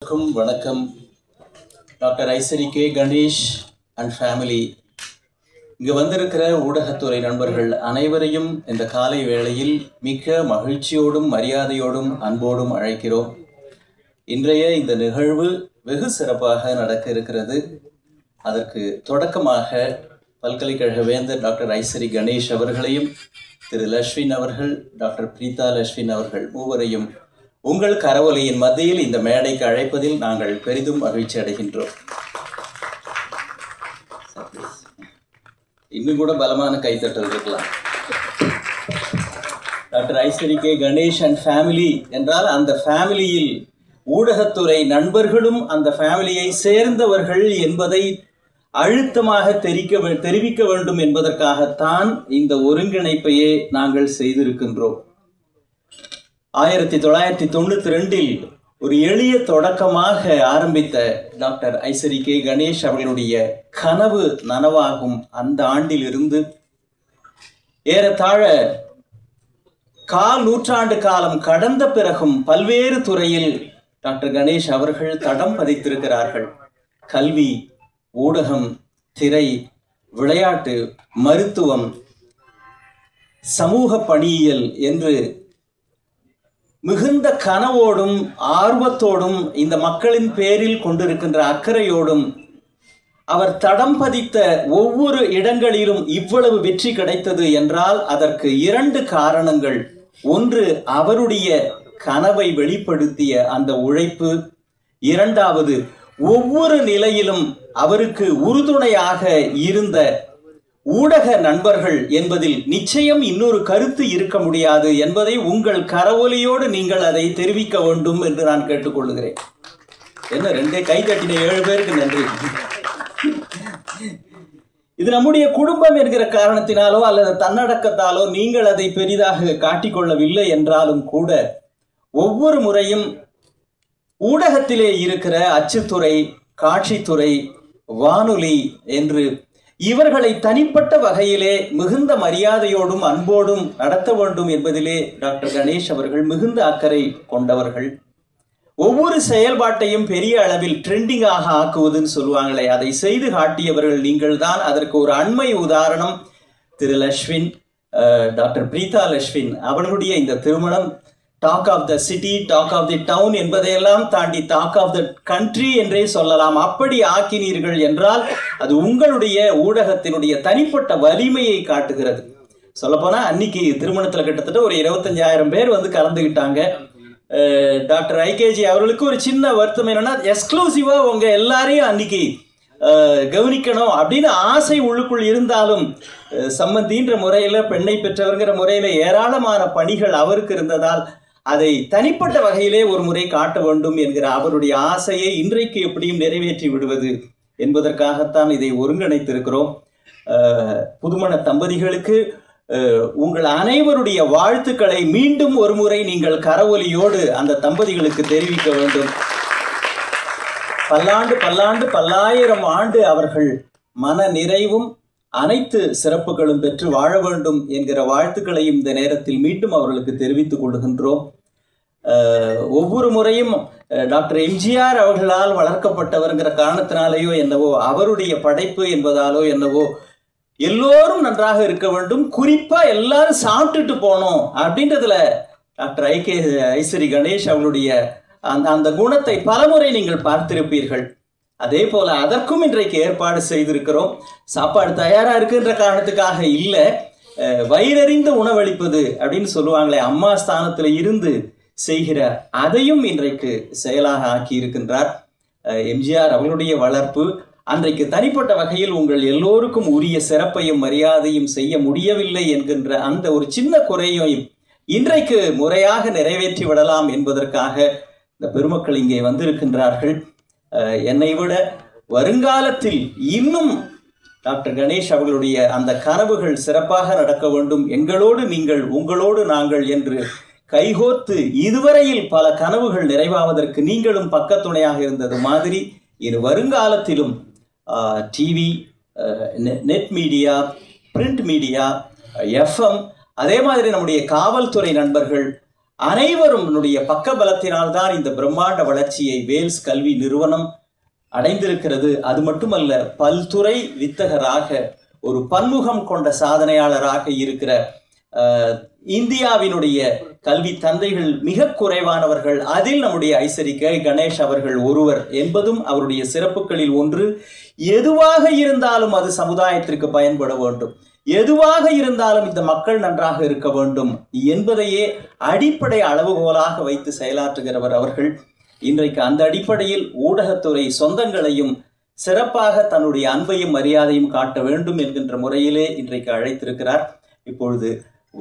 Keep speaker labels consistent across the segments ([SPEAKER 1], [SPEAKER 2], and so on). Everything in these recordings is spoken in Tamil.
[SPEAKER 1] வணக்கம். Doctor Ishari K Ganesh and family இங்கு வந்திருக்கிற ஊடகத்துறை நண்பர்கள் அனைவரையும் இந்த காலை வேளையில் மிக்க மகிழ்ச்சியோடும் மரியாதையோடும் அன்போடும் அழைக்கிறோம். இன்றைய இந்த நிகழ்வு வெகு சிறப்பாக நடக்க இருக்கிறது. அதற்கு தொடக்கமாக பல்கலைக்கழக வேந்தர் டாக்டர் ஐசரி கணேஷ் அவர்களையும் திரு லஷ்வின் அவர்கள், டாக்டர் பிரீதா லஷ்வின் அவர்கள் மூவரையும் உங்கள் கரவொலியின் மத்தியில் இந்த மேடைக்கு அழைப்பதில் நாங்கள் பெரிதும் மகிழ்ச்சி அடைகின்றோம். இன்னும் கூட பலமான கைத்தட்டல் இருக்கலாம். Doctor Ishari K Ganesh and family என்றால் அந்த ஃபேமிலியில் ஊடகத்துறை நண்பர்களும் அந்த ஃபேமிலியை சேர்ந்தவர்கள் என்பதை அழுத்தமாக தெரிவிக்க வேண்டும் என்பதற்காகத்தான் இந்த ஒருங்கிணைப்பையே நாங்கள் செய்திருக்கின்றோம். 1992 ஒரு எளிய தொடக்கமாக ஆரம்பித்த டாக்டர் ஐசரி கே கணேஷ் அவர்களுடைய கனவு நனவாகும் அந்த ஆண்டிலிருந்து ஏறத்தாழ 1/4 நூற்றாண்டு காலம் கடந்த பிறகும் பல்வேறு துறையில் டாக்டர் கணேஷ் அவர்கள் தடம் பதித்திருக்கிறார்கள். கல்வி, ஊடகம், திரை, விளையாட்டு, மருத்துவம், சமூக பணியியல் என்று மிகுந்த கனவோடும் ஆர்வத்தோடும் இந்த மக்களின் பேரில் கொண்டிருக்கின்ற அக்கறையோடும் அவர் தடம் பதித்த ஒவ்வொரு இடங்களிலும் இவ்வளவு வெற்றி கிடைத்தது என்றால் அதற்கு 2 காரணங்கள். ஒன்று, அவருடைய கனவை வெளிப்படுத்திய அந்த உழைப்பு. இரண்டாவது, ஒவ்வொரு நிலையிலும் அவருக்கு உறுதுணையாக இருந்த ஊடக நண்பர்கள் என்பதில் நிச்சயம் இன்னொரு கருத்து இருக்க முடியாது என்பதை உங்கள் கரவொலியோடு நீங்கள் அதை தெரிவிக்க வேண்டும் என்று நான் கேட்டுக்கொள்கிறேன். என்ன 2 கை தட்டின 7 பேருக்கு நன்றி. இது நம்முடைய குடும்பம் என்கிற காரணத்தினாலோ அல்லது தன்னடக்கத்தாலோ நீங்கள் அதை பெரிதாக காட்டிக்கொள்ளவில்லை என்றாலும் கூட ஒவ்வொரு முறையும் ஊடகத்திலே இருக்கிற அச்சுத்துறை, காட்சித்துறை, வானொலி என்று இவர்களை தனிப்பட்ட வகையிலே மிகுந்த மரியாதையோடும் அன்போடும் நடத்த வேண்டும் என்பதிலே டாக்டர் கணேஷ் அவர்கள் மிகுந்த அக்கறை கொண்டவர்கள். ஒவ்வொரு செயல்பாட்டையும் பெரிய அளவில் ட்ரெண்டிங்காக ஆக்குவதுன்னு சொல்லுவாங்களே, அதை செய்து காட்டியவர்கள் நீங்கள் தான். அதற்கு ஒரு அண்மை உதாரணம் திரு லஷ்வின், டாக்டர் பிரீதா லஷ்வின் அவர்களுடைய இந்த திருமணம் talk of the city, talk of the town என்பதையெல்லாம் தாண்டி டாக் ஆஃப் த கண்ட்ரி என்றே சொல்லலாம். அப்படி ஆக்கினீர்கள் என்றால் அது உங்களுடைய ஊடகத்தினுடைய தனிப்பட்ட வலிமையை காட்டுகிறது. சொல்லப்போனா அன்னைக்கு திருமணத்தில் கிட்டத்தட்ட ஒரு 25,000 பேர் வந்து கலந்துக்கிட்டாங்க. டாக்டர் ஐகேஜி அவர்களுக்கு ஒரு சின்ன வருத்தம் என்னன்னா, எக்ஸ்க்ளூசிவா உங்க எல்லாரையும் அன்னைக்கு கவனிக்கணும் அப்படின்னு ஆசை உள்ளுக்குள் இருந்தாலும் சம்மந்தின்ற முறையில, பெண்ணை பெற்றவர்கிற முறையில ஏராளமான பணிகள் அவருக்கு இருந்ததால் அதை தனிப்பட்ட வகையிலே ஒரு முறை காட்ட வேண்டும் என்கிற அவருடைய ஆசையை இன்றைக்கு எப்படியும் நிறைவேற்றி விடுவது என்பதற்காகத்தான் இதை ஒருங்கிணைத்திருக்கிறோம். புதுமண தம்பதிகளுக்கு உங்கள் அனைவருடைய வாழ்த்துக்களை மீண்டும் ஒரு முறை நீங்கள் கரவொலியோடு அந்த தம்பதிகளுக்கு தெரிவிக்க வேண்டும். பல்லாண்டு பல்லாண்டு 1000 ஆண்டு அவர்கள் மன நிறைவும் அனைத்து சிறப்புகளும் பெற்று வாழ வேண்டும் என்கிற வாழ்த்துக்களையும் இந்த நேரத்தில் மீண்டும் அவர்களுக்கு தெரிவித்துக் கொள்கின்றோம். ஒவ்வொரு முறையும் டாக்டர் எம்ஜிஆர் அவர்களால் வளர்க்கப்பட்டவர்கிற காரணத்தினாலேயோ என்னவோ, அவருடைய படைப்பு என்பதாலோ என்னவோ, எல்லோரும் நன்றாக இருக்க வேண்டும், குறிப்பா எல்லாரும் சாப்பிட்டுட்டு போனோம் அப்படின்றதுல டாக்டர் ஐசரி கணேஷ் அவர்களுடைய அந்த குணத்தை பலமுறை நீங்கள் பார்த்திருப்பீர்கள். அதே போல அதற்கும் இன்றைக்கு ஏற்பாடு செய்திருக்கிறோம். சாப்பாடு தயாரா இருக்குன்ற காரணத்துக்காக இல்லை, வயிறறிந்த உணவளிப்பது அப்படின்னு சொல்லுவாங்களே, அம்மா ஸ்தானத்துல இருந்து செய்கிற அதையும் இன்றைக்கு செயலாக ஆக்கி இருக்கின்றார். எம்ஜிஆர் அவர்களுடைய வளர்ப்பு அன்றைக்கு தனிப்பட்ட வகையில் உங்கள் எல்லோருக்கும் உரிய சிறப்பையும் மரியாதையும் செய்ய முடியவில்லை என்கின்ற அந்த ஒரு சின்ன குறையையும் இன்றைக்கு முறையாக நிறைவேற்றி விடலாம் என்பதற்காக இந்த பெருமக்கள் இங்கே வந்திருக்கின்றார்கள். என்னை விட வருங்காலத்தில் இன்னும் டாக்டர் கணேஷ் அவர்களுடைய அந்த கனவுகள் சிறப்பாக நடக்க வேண்டும், எங்களோடு நீங்கள் உங்களோடு நாங்கள் என்று கைகோர்த்து இதுவரையில் பல கனவுகள் நிறைவாவதற்கு நீங்களும் பக்கத்துணையாக இருந்தது மாதிரி இனி வருங்காலத்திலும் TV, net media, print media, FM, அதே மாதிரி நம்முடைய காவல்துறை நண்பர்கள் அனைவரும் பக்க பலத்தினால்தான் இந்த பிரம்மாண்ட வளர்ச்சியை வேல்ஸ் கல்வி நிறுவனம் அடைந்திருக்கிறது. அது மட்டுமல்ல, பல்துறை வித்தகராக ஒரு பன்முகம் கொண்ட சாதனையாளராக இருக்கிற இந்தியாவினுடைய கல்வி தந்தைகள் மிக குறைவானவர்கள். அதில் நம்முடைய ஐசரி கே கணேஷ் அவர்கள் ஒருவர் என்பதும் அவருடைய சிறப்புகளில் ஒன்று. எதுவாக இருந்தாலும் அது சமுதாயத்திற்கு பயன்பட வேண்டும், எதுவாக இருந்தாலும் இந்த மக்கள் நன்றாக இருக்க வேண்டும் என்பதையே அடிப்படை அளவுகோலாக வைத்து செயலாற்றுகிறவர் அவர்கள். இன்றைக்கு அந்த அடிப்படையில் ஊடகத்துறை சொந்தங்களையும் சிறப்பாக தன்னுடைய அன்பையும் மரியாதையும் காட்ட வேண்டும் என்கின்ற முறையிலே இன்றைக்கு அழைத்திருக்கிறார். இப்பொழுது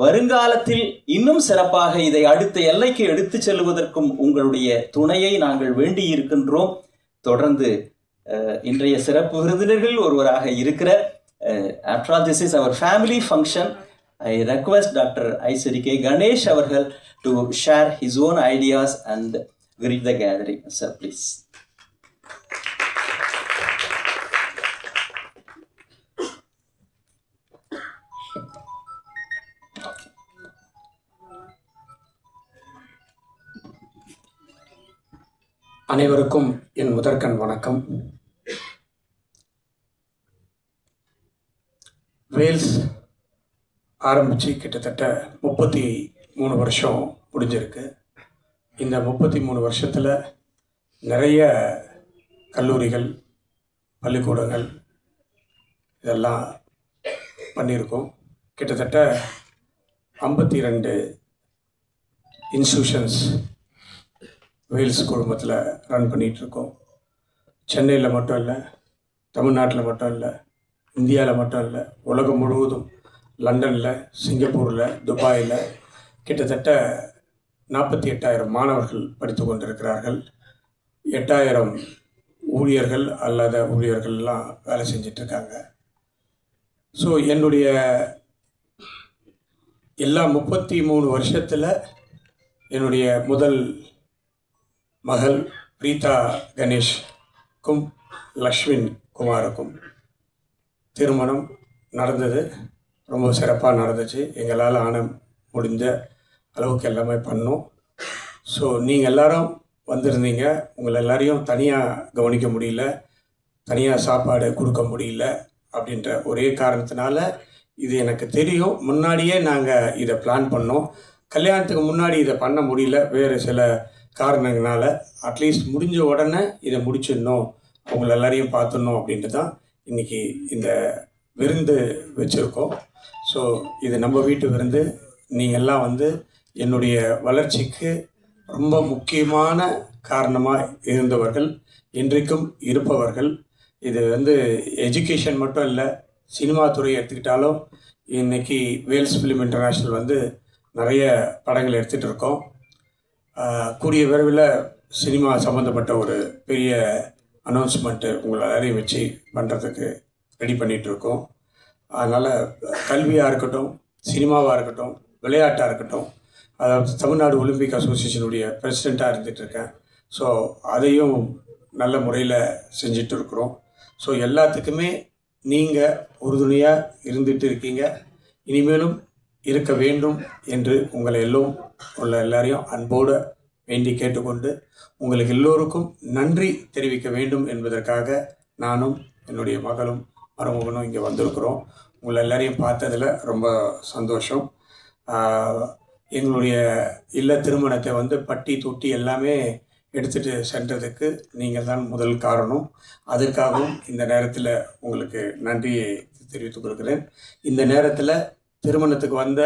[SPEAKER 1] வருங்காலத்தில் இன்னும் சிறப்பாக இதை அடுத்த எல்லைக்கு எடுத்து செல்வதற்கும் உங்களுடைய துணையை நாங்கள் வேண்டி இருக்கின்றோம். தொடர்ந்து இன்றைய சிறப்பு விருந்தினர்கள் ஒருவராக இருக்கிற after all, this is our family function. I request Dr. Ishari K Ganesh அவர்கள் to share his own ideas and greet the gathering. Sir, please.
[SPEAKER 2] அனைவருக்கும் என் முதற்கண் வணக்கம். வேல்ஸ் ஆரம்பித்து கிட்டத்தட்ட 33 வருஷம் முடிஞ்சிருக்கு. இந்த 33 வருஷத்தில் நிறைய கல்லூரிகள், பள்ளிக்கூடங்கள் இதெல்லாம் பண்ணியிருக்கோம். கிட்டத்தட்ட 52 இன்ஸ்டியூஷன்ஸ் வேல்ஸ் குழுமத்தில் ரன் பண்ணிகிட்ருக்கோம். சென்னையில் மட்டும் இல்லை, தமிழ்நாட்டில் மட்டும் இல்லை, இந்தியாவில் மட்டும் இல்லை, உலகம் முழுவதும் லண்டனில், சிங்கப்பூரில், துபாயில் கிட்டத்தட்ட 48,000 மாணவர்கள் படித்து கொண்டிருக்கிறார்கள். 8,000 ஊழியர்கள் அல்லாத ஊழியர்கள்லாம் வேலை செஞ்சிட்ருக்காங்க. ஸோ என்னுடைய எல்லா 33 வருஷத்தில் என்னுடைய முதல் மகள் பிரீதா கணேஷ்க்கும் லக்ஷ்மின் குமாருக்கும் திருமணம் நடந்தது. ரொம்ப சிறப்பாக நடந்துச்சு. எங்களால் முடிஞ்ச அளவுக்கு எல்லாமே பண்ணோம். ஸோ நீங்கள் எல்லாரும் வந்திருந்தீங்க. உங்களை எல்லாரையும் தனியாக கவனிக்க முடியல, தனியாக சாப்பாடு கொடுக்க முடியல அப்படின்ற ஒரே காரணத்தினால, இது எனக்கு தெரியும், முன்னாடியே நாங்கள் இதை பிளான் பண்ணோம். கல்யாணத்துக்கு முன்னாடி இதை பண்ண முடியல, வேறு சில காரணங்களால். அட்லீஸ்ட் முடிஞ்ச உடனே இதை முடிச்சிடணும், அவங்கள எல்லாரையும் பார்த்துடணும் அப்படின்ட்டு தான் இன்றைக்கி இந்த விருந்து வச்சுருக்கோம். ஸோ இது நம்ம வீட்டு விருந்து. நீங்கள்லாம் வந்து என்னுடைய வளர்ச்சிக்கு ரொம்ப முக்கியமான காரணமாக இருந்தவர்கள், இன்றைக்கும் இருப்பவர்கள். இது வந்து எஜுகேஷன் மட்டும் இல்லை, சினிமா துறை எடுத்துக்கிட்டாலும் இன்றைக்கி வேல்ஸ் ஃபிலிம் இன்டர்நேஷ்னல் வந்து நிறைய படங்கள் எடுத்துகிட்டு இருக்கோம். கூடிய விரைவில் சினிமா சம்மந்தப்பட்ட ஒரு பெரிய அனௌன்ஸ்மெண்ட்டு உங்களை எல்லாரையும் வச்சு பண்ணுறதுக்கு ரெடி பண்ணிகிட்ருக்கோம். அதனால் கல்வியாக இருக்கட்டும், சினிமாவாக இருக்கட்டும், விளையாட்டாக இருக்கட்டும், அதாவது தமிழ்நாடு ஒலிம்பிக் அசோசியேஷனுடைய பிரசிடெண்ட்டாக இருந்துகிட்ருக்கேன். ஸோ அதையும் நல்ல முறையில் செஞ்சிட்டு இருக்கிறோம். ஸோ எல்லாத்துக்குமே நீங்கள் உறுதுணையாக இருந்துகிட்டு இருக்கீங்க, இனிமேலும் இருக்க வேண்டும் என்று உங்களை எல்லாரையும் அன்போடு வேண்டி கேட்டுக்கொண்டு, உங்களுக்கு எல்லோருக்கும் நன்றி தெரிவிக்க வேண்டும் என்பதற்காக நானும் என்னுடைய மகளும் மருமகனும் இங்கே வந்திருக்கிறோம். உங்களை எல்லாரையும் பார்த்ததில் ரொம்ப சந்தோஷம். எங்களுடைய இல்ல திருமணத்தை வந்து பட்டி தொட்டி எல்லாமே எடுத்துகிட்டு சென்றதுக்கு நீங்கள் தான் முதல் காரணம். அதற்காகவும் இந்த நேரத்தில் உங்களுக்கு நன்றியை தெரிவித்துக் கொள்கிறேன். இந்த நேரத்தில் திருமணத்துக்கு வந்த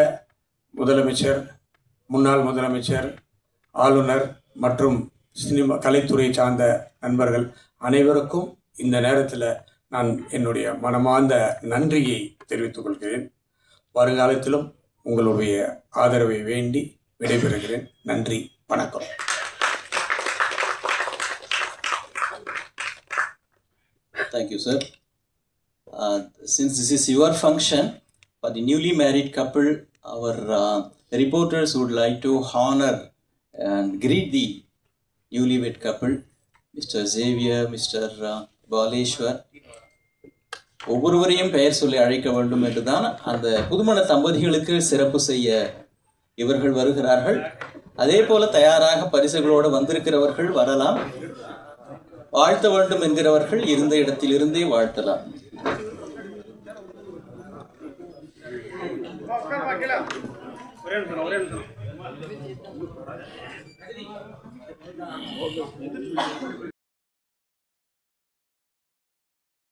[SPEAKER 2] முதலமைச்சர், முன்னாள் முதலமைச்சர், ஆளுநர் மற்றும் சினிமா கலைத்துறை சார்ந்த நண்பர்கள் அனைவருக்கும் இந்த நேரத்தில் நான் என்னுடைய மனமார்ந்த நன்றியை தெரிவித்துக் கொள்கிறேன். வருங்காலத்திலும் உங்களுடைய ஆதரவை வேண்டி விடைபெறுகிறேன். நன்றி, வணக்கம்.
[SPEAKER 1] Thank you, sir. Since this is your function, for the newly married couple, our reporters would like to honor and greet the newlywed couple, Mr. Xavier, Mr. Baleshwar. ஒவ்வொருவரையும் பெயர் சொல்லி அழைக்க வேண்டும் என்றுதான் அந்த புதுமண தம்பதிகளுக்கு சிறப்பு செய்ய இவர்கள் வருகிறார்கள். அதே போல தயாராக பரிசுகளோடு வந்திருக்கிறவர்கள் வரலாம். வாழ்த்த வேண்டும் என்கிறவர்கள் இருந்த இடத்திலிருந்தே வாழ்த்தலாம்.